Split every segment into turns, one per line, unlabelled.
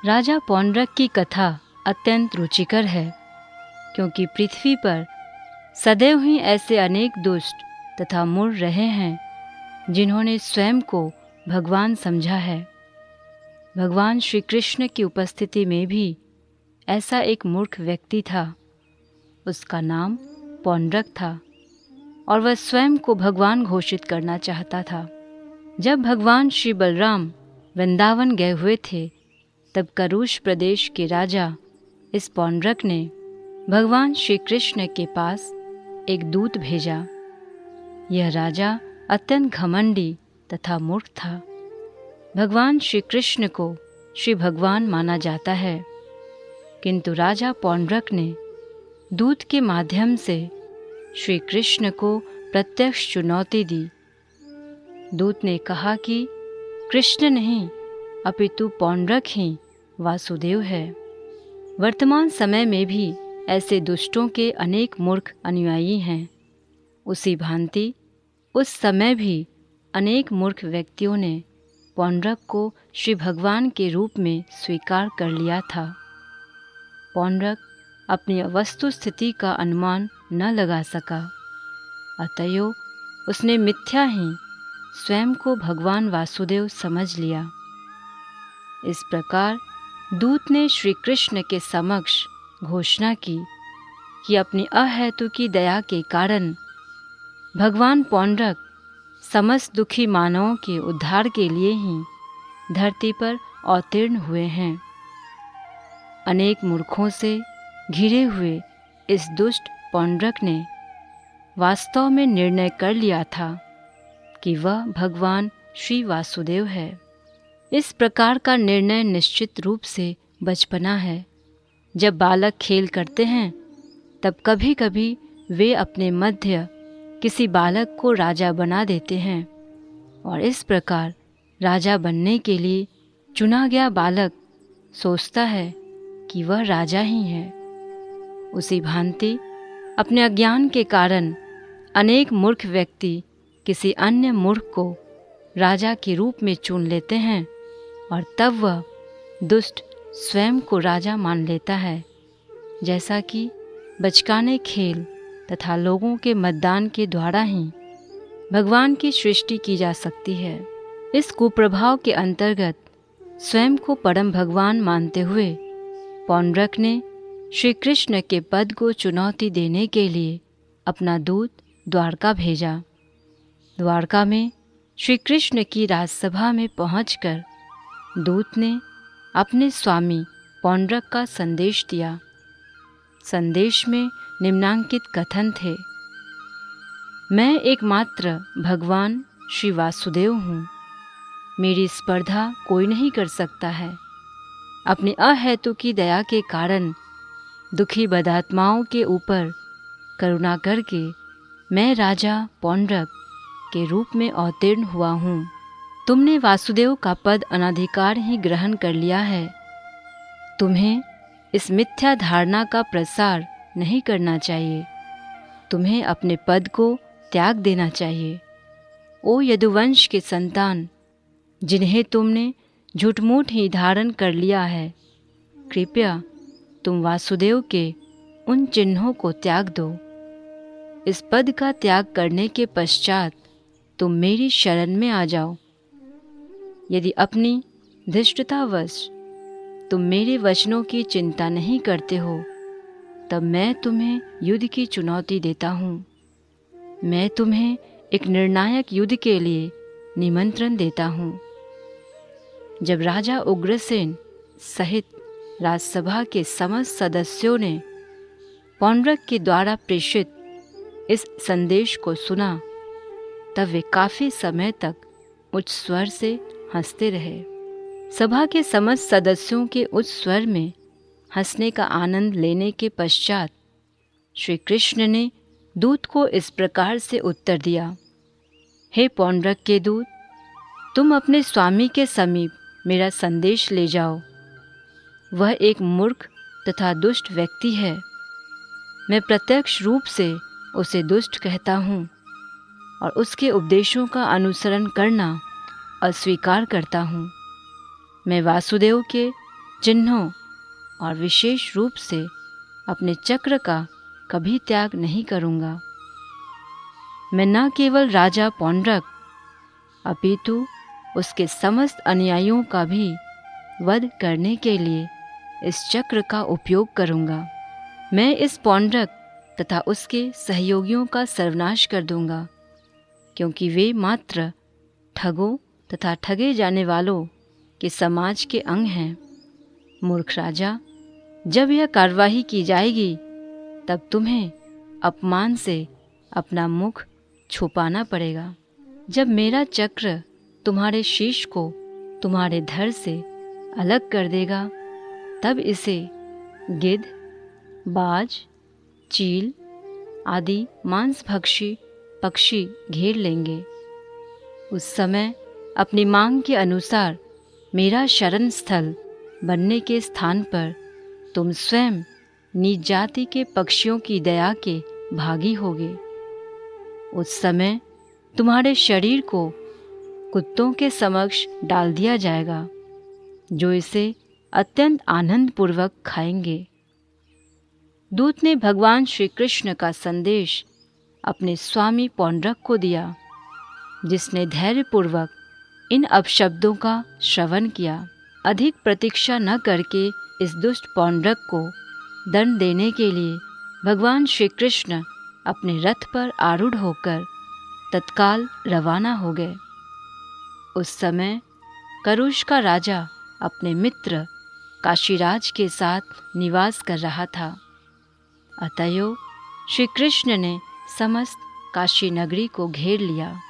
राजा पौंड्रक की कथा अत्यंत रुचिकर है, क्योंकि पृथ्वी पर सदैव ही ऐसे अनेक दुष्ट तथा मूढ़ रहे हैं जिन्होंने स्वयं को भगवान समझा है। भगवान श्री कृष्ण की उपस्थिति में भी ऐसा एक मूर्ख व्यक्ति था। उसका नाम पौंड्रक था और वह स्वयं को भगवान घोषित करना चाहता था। जब भगवान श्री बलराम वृंदावन गए हुए थे, तब करुष प्रदेश के राजा इस पौंड्रक ने भगवान श्री कृष्ण के पास एक दूत भेजा। यह राजा अत्यंत घमंडी तथा मूर्ख था। भगवान श्री कृष्ण को श्री भगवान माना जाता है, किंतु राजा पौंड्रक ने दूत के माध्यम से श्री कृष्ण को प्रत्यक्ष चुनौती दी। दूत ने कहा कि कृष्ण नहीं अपितु पौंड्रक ही वासुदेव है। वर्तमान समय में भी ऐसे दुष्टों के अनेक मूर्ख अनुयायी हैं। उसी भांति उस समय भी अनेक मूर्ख व्यक्तियों ने पौंड्रक को श्री भगवान के रूप में स्वीकार कर लिया था। पौंड्रक अपनी वस्तु स्थिति का अनुमान न लगा सका, अतएव उसने मिथ्या ही स्वयं को भगवान वासुदेव समझ लिया। इस प्रकार दूत ने श्री कृष्ण के समक्ष घोषणा की कि अपनी अहेतु की दया के कारण भगवान पौंड्रक समस्त दुखी मानवों के उद्धार के लिए ही धरती पर अवतीर्ण हुए हैं। अनेक मूर्खों से घिरे हुए इस दुष्ट पौंड्रक ने वास्तव में निर्णय कर लिया था कि वह भगवान श्री वासुदेव है। इस प्रकार का निर्णय निश्चित रूप से बचपना है। जब बालक खेल करते हैं, तब कभी कभी वे अपने मध्य किसी बालक को राजा बना देते हैं, और इस प्रकार राजा बनने के लिए चुना गया बालक सोचता है कि वह राजा ही है। उसी भांति अपने अज्ञान के कारण अनेक मूर्ख व्यक्ति किसी अन्य मूर्ख को राजा के रूप में चुन लेते हैं, और तब वह दुष्ट स्वयं को राजा मान लेता है। जैसा कि बचकाने खेल तथा लोगों के मतदान के द्वारा ही भगवान की सृष्टि की जा सकती है। इस कुप्रभाव के अंतर्गत स्वयं को परम भगवान मानते हुए पौंड्रक ने श्री कृष्ण के पद को चुनौती देने के लिए अपना दूत द्वारका भेजा। द्वारका में श्री कृष्ण की राजसभा में पहुंचकर दूत ने अपने स्वामी पौंड्रक का संदेश दिया। संदेश में निम्नांकित कथन थे: मैं एकमात्र भगवान श्री वासुदेव हूँ। मेरी स्पर्धा कोई नहीं कर सकता है। अपनी अहेतु की दया के कारण दुखी बदात्माओं के ऊपर करुणा करके मैं राजा पौंड्रक के रूप में अवतीर्ण हुआ हूँ। तुमने वासुदेव का पद अनाधिकार ही ग्रहण कर लिया है। तुम्हें इस मिथ्या धारणा का प्रसार नहीं करना चाहिए। तुम्हें अपने पद को त्याग देना चाहिए। ओ यदुवंश के संतान, जिन्हें तुमने झूठमूठ ही धारण कर लिया है, कृपया तुम वासुदेव के उन चिन्हों को त्याग दो। इस पद का त्याग करने के पश्चात तुम मेरी शरण में आ जाओ। यदि अपनी धृष्टतावश तुम मेरे वचनों की चिंता नहीं करते हो, तब मैं तुम्हें युद्ध की चुनौती देता हूँ। मैं तुम्हें एक निर्णायक युद्ध के लिए निमंत्रण देता हूँ। जब राजा उग्रसेन सहित राजसभा के समस्त सदस्यों ने पौंड्रक के द्वारा प्रेषित इस संदेश को सुना, तब वे काफी समय तक उच्च स्वर से हंसते रहे। सभा के समस्त सदस्यों के उच्च स्वर में हंसने का आनंद लेने के पश्चात श्री कृष्ण ने दूत को इस प्रकार से उत्तर दिया: हे पौंड्रक के दूत, तुम अपने स्वामी के समीप मेरा संदेश ले जाओ। वह एक मूर्ख तथा दुष्ट व्यक्ति है। मैं प्रत्यक्ष रूप से उसे दुष्ट कहता हूँ और उसके उपदेशों का अनुसरण करना अस्वीकार करता हूँ। मैं वासुदेव के चिन्हों और विशेष रूप से अपने चक्र का कभी त्याग नहीं करूँगा। मैं न केवल राजा पौंड्रक अपितु उसके समस्त अनुयायियों का भी वध करने के लिए इस चक्र का उपयोग करूँगा। मैं इस पौंड्रक तथा उसके सहयोगियों का सर्वनाश कर दूँगा, क्योंकि वे मात्र ठगों तथा ठगे जाने वालों के समाज के अंग हैं। मूर्ख राजा, जब यह कार्यवाही की जाएगी तब तुम्हें अपमान से अपना मुख छुपाना पड़ेगा। जब मेरा चक्र तुम्हारे शीश को तुम्हारे धड़ से अलग कर देगा, तब इसे गिद्ध, बाज, चील आदि मांसभक्षी पक्षी घेर लेंगे। उस समय अपनी मांग के अनुसार मेरा शरण स्थल बनने के स्थान पर तुम स्वयं नीच जाति के पक्षियों की दया के भागी होगे। उस समय तुम्हारे शरीर को कुत्तों के समक्ष डाल दिया जाएगा, जो इसे अत्यंत आनंद पूर्वक खाएंगे। दूत ने भगवान श्री कृष्ण का संदेश अपने स्वामी पौंड्रक को दिया, जिसने धैर्यपूर्वक इन अपशब्दों का श्रवण किया। अधिक प्रतीक्षा न करके इस दुष्ट पौंड्रक को दंड देने के लिए भगवान श्री कृष्ण अपने रथ पर आरूढ़ होकर तत्काल रवाना हो गए। उस समय करुष का राजा अपने मित्र काशीराज के साथ निवास कर रहा था। अतएव श्री कृष्ण ने समस्त काशी नगरी को घेर लिया।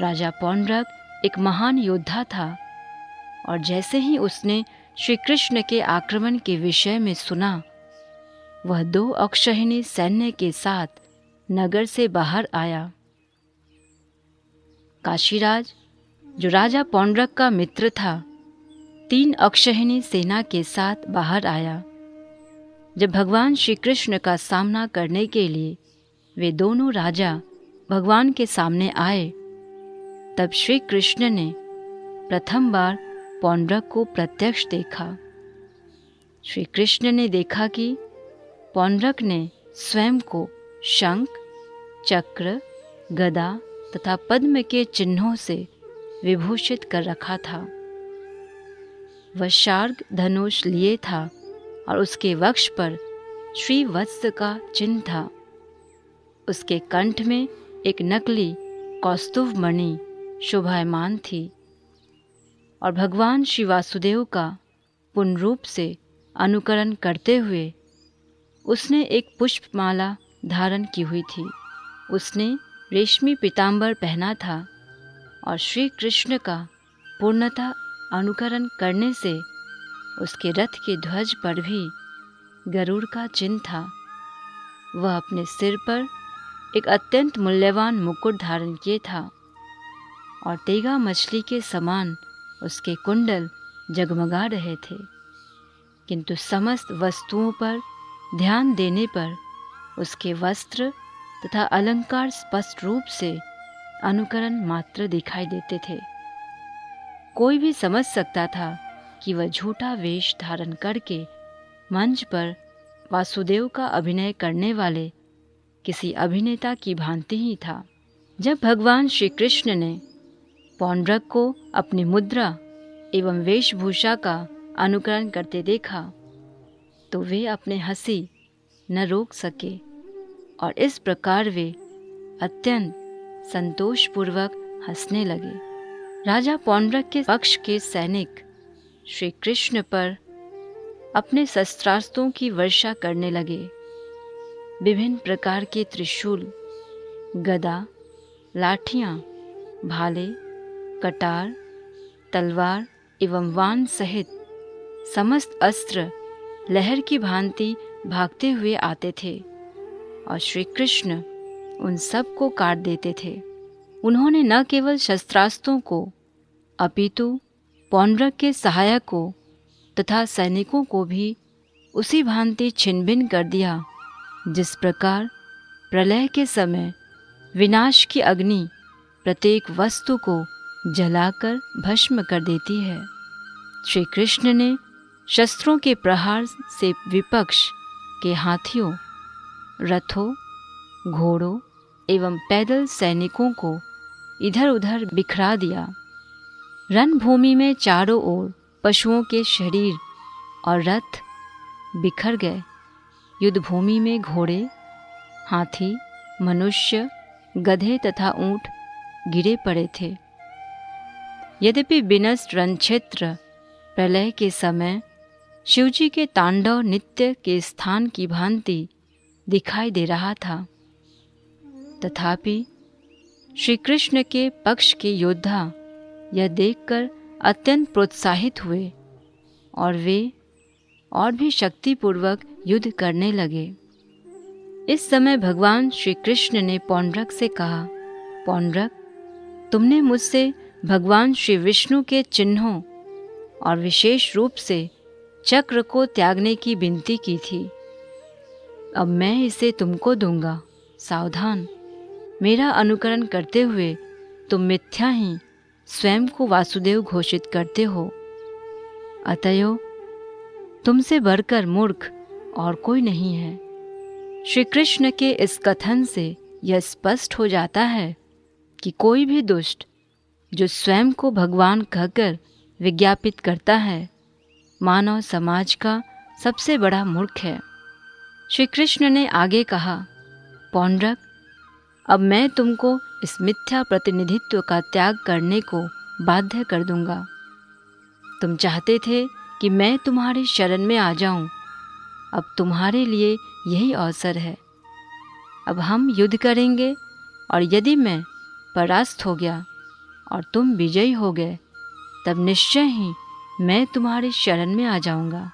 राजा पौंड्रक एक महान योद्धा था, और जैसे ही उसने श्री कृष्ण के आक्रमण के विषय में सुना, वह 2 अक्षौहिणी सैन्य के साथ नगर से बाहर आया। काशीराज, जो राजा पौंड्रक का मित्र था, 3 अक्षौहिणी सेना के साथ बाहर आया। जब भगवान श्री कृष्ण का सामना करने के लिए वे दोनों राजा भगवान के सामने आए, तब श्री कृष्ण ने प्रथम बार पौंड्रक को प्रत्यक्ष देखा। श्री कृष्ण ने देखा कि पौंड्रक ने स्वयं को शंख, चक्र, गदा तथा पद्म के चिन्हों से विभूषित कर रखा था। वह शार्ग धनुष लिए था और उसके वक्ष पर श्रीवत्स का चिन्ह था। उसके कंठ में एक नकली कौस्तुभ मणि शोभायमान थी, और भगवान श्री वासुदेव का पूर्ण रूप से अनुकरण करते हुए उसने एक पुष्पमाला धारण की हुई थी। उसने रेशमी पीतांबर पहना था, और श्री कृष्ण का पूर्णतः अनुकरण करने से उसके रथ के ध्वज पर भी गरुड़ का चिन्ह था। वह अपने सिर पर एक अत्यंत मूल्यवान मुकुट धारण किए था, और तेगा मछली के समान उसके कुंडल जगमगा रहे थे। किंतु समस्त वस्तुओं पर ध्यान देने पर उसके वस्त्र तथा अलंकार स्पष्ट रूप से अनुकरण मात्र दिखाई देते थे। कोई भी समझ सकता था कि वह झूठा वेश धारण करके मंच पर वासुदेव का अभिनय करने वाले किसी अभिनेता की भांति ही था। जब भगवान श्री कृष्ण ने पौंड्रक को अपनी मुद्रा एवं वेशभूषा का अनुकरण करते देखा, तो वे अपने हंसी न रोक सके, और इस प्रकार वे अत्यंत संतोषपूर्वक हंसने लगे। राजा पौंड्रक के पक्ष के सैनिक श्री कृष्ण पर अपने शस्त्रास्त्रों की वर्षा करने लगे। विभिन्न प्रकार के त्रिशूल, गदा, लाठियाँ, भाले, कटार, तलवार एवं वाण सहित समस्त अस्त्र लहर की भांति भागते हुए आते थे, और श्री कृष्ण उन सब को काट देते थे। उन्होंने न केवल शस्त्रास्त्रों को अपितु पौंड्रक के सहायकों तथा सैनिकों को भी उसी भांति छिन्न-भिन्न कर दिया, जिस प्रकार प्रलय के समय विनाश की अग्नि प्रत्येक वस्तु को जलाकर भस्म कर देती है। श्री कृष्ण ने शस्त्रों के प्रहार से विपक्ष के हाथियों, रथों, घोड़ों एवं पैदल सैनिकों को इधर उधर बिखरा दिया। रणभूमि में चारों ओर पशुओं के शरीर और रथ बिखर गए। युद्धभूमि में घोड़े, हाथी, मनुष्य, गधे तथा ऊंट गिरे पड़े थे। यद्यपि विनष्ट रणक्षेत्र प्रलय के समय शिवजी के तांडव नृत्य के स्थान की भांति दिखाई दे रहा था, तथापि श्री कृष्ण के पक्ष के योद्धा यह देखकर अत्यंत प्रोत्साहित हुए और वे और भी शक्तिपूर्वक युद्ध करने लगे। इस समय भगवान श्री कृष्ण ने पौंड्रक से कहा, पौंड्रक, तुमने मुझसे भगवान श्री विष्णु के चिन्हों और विशेष रूप से चक्र को त्यागने की विनती की थी। अब मैं इसे तुमको दूंगा। सावधान, मेरा अनुकरण करते हुए तुम मिथ्या ही स्वयं को वासुदेव घोषित करते हो। अतएव तुमसे बढ़कर मूर्ख और कोई नहीं है। श्री कृष्ण के इस कथन से यह स्पष्ट हो जाता है कि कोई भी दुष्ट जो स्वयं को भगवान कहकर विज्ञापित करता है, मानव समाज का सबसे बड़ा मूर्ख है। श्री कृष्ण ने आगे कहा, पौंड्रक, अब मैं तुमको इस मिथ्या प्रतिनिधित्व का त्याग करने को बाध्य कर दूंगा। तुम चाहते थे कि मैं तुम्हारी शरण में आ जाऊं। अब तुम्हारे लिए यही अवसर है। अब हम युद्ध करेंगे और यदि मैं परास्त हो गया और तुम विजयी हो गए, तब निश्चय ही मैं तुम्हारी शरण में आ जाऊंगा।